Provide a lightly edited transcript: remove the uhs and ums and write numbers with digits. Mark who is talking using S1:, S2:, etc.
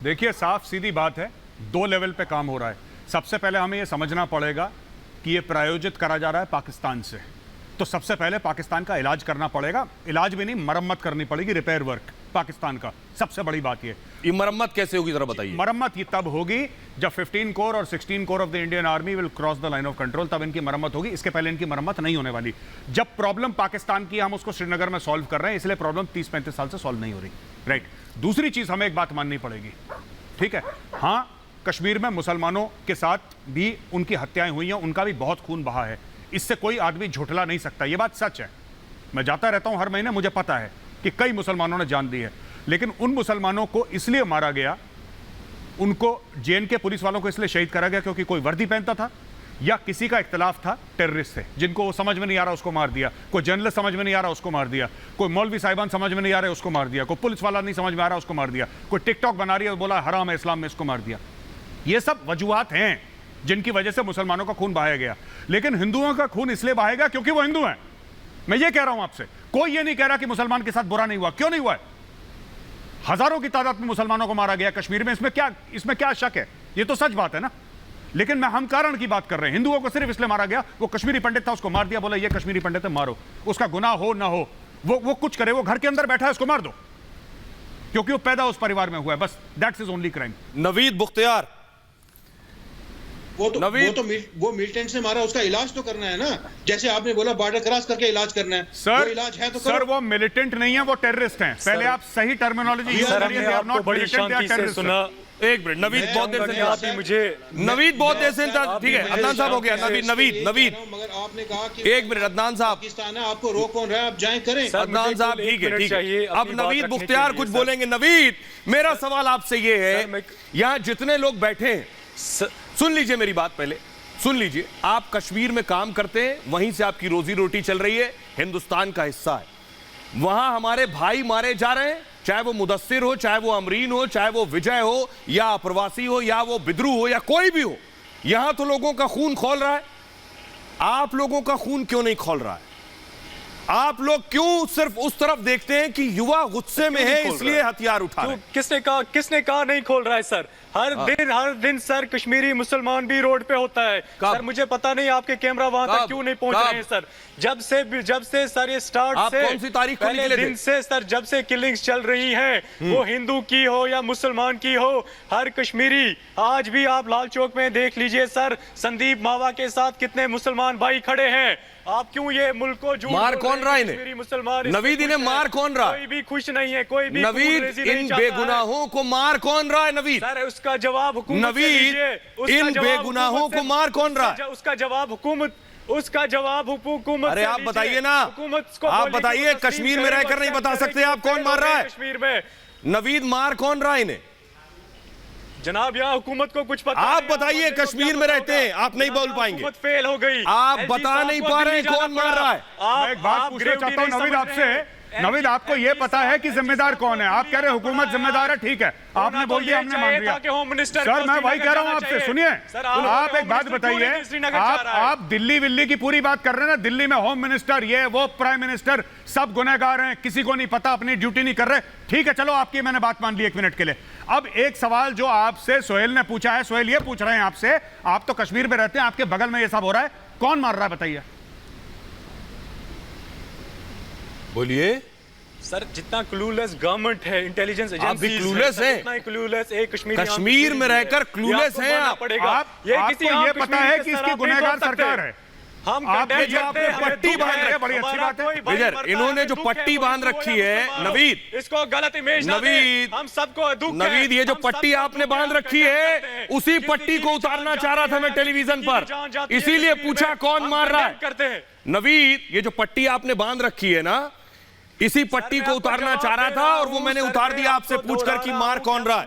S1: देखिए, साफ सीधी बात है, दो लेवल पे काम हो रहा है। सबसे पहले हमें यह समझना पड़ेगा कि यह प्रायोजित करा जा रहा है पाकिस्तान से, तो सबसे पहले पाकिस्तान का इलाज करना पड़ेगा। इलाज भी नहीं, मरम्मत करनी पड़ेगी, रिपेयर वर्क पाकिस्तान का। सबसे बड़ी बात ये
S2: मरम्मत कैसे होगी जरा बताइए।
S1: मरम्मत ये तब होगी जब 15 कोर और 16 core of the Indian army will cross the line of control, तब इनकी मरम्मत होगी। इसके पहले इनकी मरम्मत नहीं होने वाली। जब प्रॉब्लम पाकिस्तान की, हम उसको श्रीनगर में सॉल्व कर रहे हैं, इसलिए प्रॉब्लम 30-35 साल से सॉल्व नहीं हो रही। राइट। दूसरी चीज हमें एक बात माननी पड़ेगी, ठीक है, हाँ, कश्मीर में मुसलमानों के साथ भी उनकी हत्याएं हुई हैं, उनका भी बहुत खून बहा है। इससे कोई आदमी झुठला नहीं सकता, यह बात सच है। मैं जाता रहता हूं हर महीने, मुझे पता है कि कई मुसलमानों ने जान दी है, लेकिन उन मुसलमानों को इसलिए मारा गया, उनको जेएनके पुलिस वालों को इसलिए शहीद करा गया क्योंकि कोई वर्दी पहनता था या किसी का इख्तलाफ था टेररिस्ट से, जिनको वो समझ में नहीं आ रहा उसको मार दिया, कोई जर्नलिस्ट समझ में नहीं आ रहा उसको मार दिया, कोई मौलवी साहिबान समझ में नहीं आ रहे उसको मार दिया, कोई पुलिस वाला नहीं समझ में आ रहा उसको मार दिया, कोई टिकटॉक बना रही है बोला हराम है इस्लाम में, इसको मार दिया। ये सब वजूहात हैं जिनकी वजह से मुसलमानों का खून बहाया गया। लेकिन हिंदुओं का खून इसलिए बहाएगा क्योंकि वो हिंदू हैं। मैं ये कह रहा हूं आपसे, कोई ये नहीं कह रहा कि मुसलमान के साथ बुरा नहीं हुआ। क्यों नहीं हुआ है? हजारों की तादाद में मुसलमानों को मारा गया कश्मीर में, इसमें क्या शक है? ये तो सच बात है ना। लेकिन हम कारण की बात कर रहे हैं। हिंदुओं को सिर्फ इसलिए मारा गया, वो कश्मीरी पंडित था, उसको मार दिया, बोला ये कश्मीरी पंडित है, मारो। उसका गुनाह हो ना हो, वो कुछ करे, वो घर के अंदर बैठा है, उसको मार दो क्योंकि वो पैदा उस परिवार में हुआ है, बस that's his only crime.
S2: Naveed Bukhtiar,
S3: वो मिलिटेंट से मारा, उसका इलाज तो करना है ना। जैसे आपने बोला बॉर्डर क्रॉस करके इलाज करना है,
S1: सर,
S3: वो इलाज है तो
S1: सर वो मिलिटेंट नहीं है, वो टेररिस्ट हैं। पहले आप सही टर्मिनोलॉजी यूज करिए। They are not militant, they are terrorist.
S2: एक मिनट, नवीद बहुत देर से आप मुझे नवीद बहुत देर से ठीक है, अदनान साहब हो गया। नवीद
S3: मगर आपने कहा कि
S2: एक मिनट, अदनान साहब,
S3: पाकिस्तान है, आपको रोक कौन रहा है, आप जाएं करें।
S2: अदनान साहब ठीक है। अब नवीद बुख्तियार कुछ बोलेंगे। नवीद, मेरा सवाल आपसे ये है, यहाँ जितने लोग बैठे हैं, सुन लीजिए मेरी बात, पहले सुन लीजिए। आप कश्मीर में काम करते हैं, वहीं से आपकी रोजी रोटी चल रही है, हिंदुस्तान का हिस्सा है। वहां हमारे भाई मारे जा रहे हैं, चाहे वो मुदस्सिर हो, चाहे वो अमरीन हो, चाहे वो विजय हो, या अप्रवासी हो, या वो बिद्रू हो, या कोई भी हो। यहां तो लोगों का खून खौल रहा है। आप लोगों का खून क्यों नहीं खौल रहा है? आप लोग क्यों सिर्फ उस तरफ देखते हैं कि युवा गुस्से में है इसलिए हथियार उठा रहे हैं?
S4: किसने कहा नहीं खोल रहा है सर? हर दिन सर कश्मीरी मुसलमान भी रोड पे होता है। सर मुझे पता नहीं आपके कैमरा वहां तक क्यों नहीं पहुंच रहे हैं सर। जब से सर ये स्टार्ट से,
S2: कौन सी तारीख को निकले
S4: दिन से सर, जब से किलिंग्स चल रही हैं, वो हिंदू की हो या मुसलमान की हो, हर कश्मीरी, आज भी आप लाल चौक में देख लीजिए सर, संदीप मावा के साथ कितने मुसलमान भाई खड़े हैं। आप क्यों ये मुल्क को झूठ
S2: मार कौन रहा है इन्हें?
S4: मुसलमान
S2: नवीद, इन्हें मार कौन रहा?
S4: कोई भी खुश नहीं है, कोई भी
S2: नवीद, इन बेगुनाहों को मार कौन रहा है? नवीद
S4: सर, उसका जवाब हुकूमत
S2: नवीद, इन बेगुनाहों को मार कौन रहा है?
S4: उसका जवाब हुकूमत
S2: अरे आप बताइए ना, आप बताइए, कश्मीर में रहकर नहीं बता सकते आप कौन मार रहा है
S4: कश्मीर में?
S2: नवीद, मार कौन रहा है इन्हें?
S4: जनाब, यहाँ हुकूमत को कुछ पता
S2: आप बताइए, कश्मीर में रहते हैं, आप नहीं बोल पाएंगे,
S4: हुकूमत फेल हो गई,
S2: आप बता नहीं पा रहे कौन मार रहा है।
S1: मैं एक बात पूछना चाहता हूं नवीद आपसे। नवीद, आपको यह पता है कि जिम्मेदार कौन है? आप कह रहे हुकूमत जिम्मेदार है, ठीक है, आपने बोल दिया, हमने मान लिया। सर मैं वही कह रहा हूं आपसे, सुनिए, आप एक बात बताइए, आप दिल्ली विल्ली की पूरी बात कर रहे हैं ना। दिल्ली में होम मिनिस्टर, ये वो, प्राइम मिनिस्टर, सब गुनहगार हैं, किसी को नहीं पता, अपनी ड्यूटी नहीं कर रहे। ठीक है, चलो आपकी मैंने बात मान ली 1 मिनट के लिए। अब एक सवाल जो आपसे सोहेल ने पूछा है, सोहेल ये पूछ रहे हैं आपसे, आप तो कश्मीर में रहते हैं, आपके बगल में ये सब हो रहा है, कौन मार रहा है बताइए?
S2: बोलिए
S4: सर। जितना क्लूलेस गवर्नमेंट है, इंटेलिजेंस
S2: आप भी क्लूलेस हैं,
S4: उतना ही क्लूलेस एक
S2: कश्मीर में रहकर क्लूलेस हैं आप।
S1: आपको ये पता है कि इसकी गुनहगार सरकार है।
S4: हम
S1: आपने जो पट्टी बांध रहे हैं, बड़ी अच्छी बात है।
S2: इन्होंने जो पट्टी बांध रखी है, नवीद,
S4: इसको गलत इमेज
S2: नवीद,
S4: हम सबको दुख है।
S2: नवीद, ये जो पट्टी आपने बांध रखी है, उसी पट्टी को उतारना चाह रहा था मैं टेलीविजन पर, इसीलिए पूछा कौन मार रहा है। नवीद, ये जो पट्टी आपने बांध रखी है ना, इसी पट्टी को उतारना चाह रहा था और वो मैंने उतार दिया आपसे पूछकर कि मार कौन रहा है।